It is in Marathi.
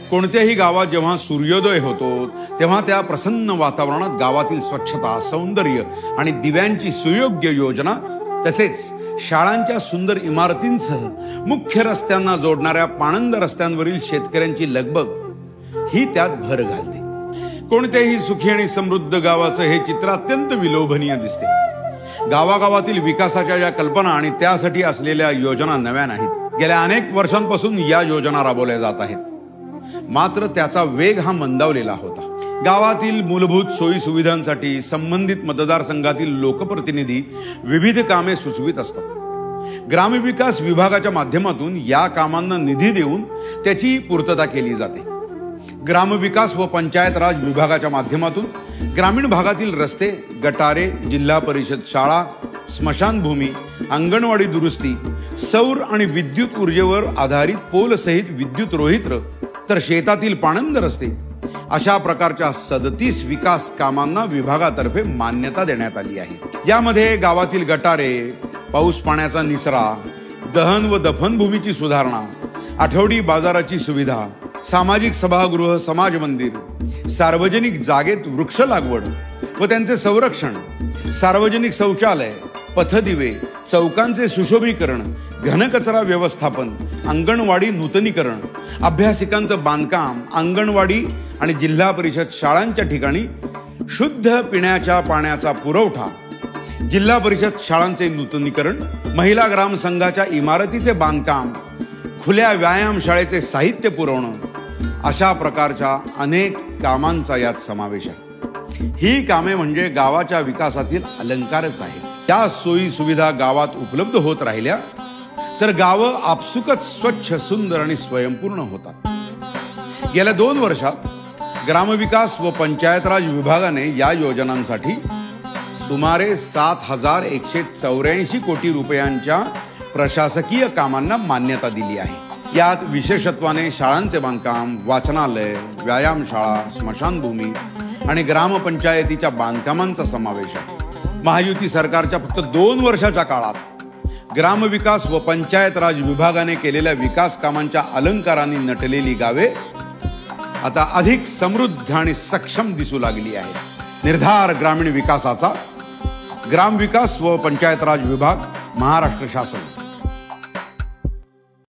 कोणत्याही गावात जेव्हा सूर्योदय होतो तेव्हा त्या प्रसन्न वातावरणात गावातील स्वच्छता, सौंदर्य आणि दिव्यांची सुयोग्य योजना तसेच शाळांच्या सुंदर इमारतींसह मुख्य रस्त्यांना जोडणाऱ्या पाणंद रस्त्यांवरील शेतकऱ्यांची लगबग ही त्यात भर घालते। कोणत्याही सुखी आणि समृद्ध गावाचं हे चित्र अत्यंत विलोभनीय दिसते। गावागावातील विकासाच्या या कल्पना आणि त्यासाठी असलेल्या योजना नव्या नाहीत। गेल्या अनेक वर्षांपासून या योजना राबवल्या जात आहेत, मात्र त्याचा वेग हा मंदावलेला होता। गावातील मूलभूत सोयी सुविधांसाठी संबंधित मतदारसंघातील लोकप्रतिनिधी विविध कामे सुचवित असतात। ग्रामविकास विभागाच्या माध्यमातून या कामांना निधी देऊन त्याची पूर्तता केली जाते। ग्रामविकास व पंचायत राज विभागाच्या माध्यमातून ग्रामीण भागातील रस्ते, गटारे, जिल्हा परिषद शाळा, स्मशानभूमी, अंगणवाडी दुरुस्ती, सौर आणि विद्युत ऊर्जेवर आधारित पोल सहित विद्युत रोहित्र, तर शेतातील पाणंद रस्ते अशा प्रकारच्या 37 विकास कामांना विभागातर्फे मान्यता देण्यात आली आहे। यामध्ये गावातील गटारे, पाऊस पाण्याचा निचरा, दहन व दफनभूमीची सुधारणा, आठवडी बाजाराची सुविधा, सामाजिक सभागृह, समाज मंदिर, सार्वजनिक जागेत वृक्ष लागवड व त्यांचे संरक्षण, सार्वजनिक शौचालय, पथदिवे, चौकांचे सुशोभीकरण, घनकचरा व्यवस्थापन, अंगणवाडी नूतनीकरण, अभ्यासिकांचं बांधकाम, अंगणवाडी आणि जिल्हा परिषद शाळांच्या ठिकाणी शुद्ध पिण्याच्या पाण्याचा पुरवठा, जिल्हा परिषद शाळांचे नूतनीकरण, महिला ग्राम संघाच्या इमारतीचे बांधकाम, खुल्या व्यायाम शाळेचे साहित्य पुरवणं अशा प्रकारच्या अनेक कामांचा यात समावेश आहे। ही कामे म्हणजे गावाच्या विकासातील अलंकारच आहेत। त्या सोयी सुविधा गावात उपलब्ध होत राहिल्या तर गावं आपसुकच स्वच्छ, सुंदर आणि स्वयंपूर्ण होतात। गेल्या 2 वर्षात ग्रामविकास व पंचायत राज विभागाने या योजनांसाठी सुमारे 7,184 कोटी रुपयांच्या प्रशासकीय कामांना मान्यता दिली आहे। यात विशेषत्वाने शाळांचे बांधकाम, वाचनालय, व्यायामशाळा, स्मशानभूमी आणि ग्रामपंचायतीच्या बांधकामांचा समावेश आहे। महायुती सरकारच्या फक्त 2 वर्षाच्या काळात ग्रामविकास व पंचायत राज विभागाने केलेल्या विकास कामांच्या अलंकारांनी नटलेली गावे आता अधिक समृद्ध आणि सक्षम दिसू लागली आहेत। निर्धार ग्रामीण विकासाचा ग्रामविकास व पंचायत राज विभाग, महाराष्ट्र शासन।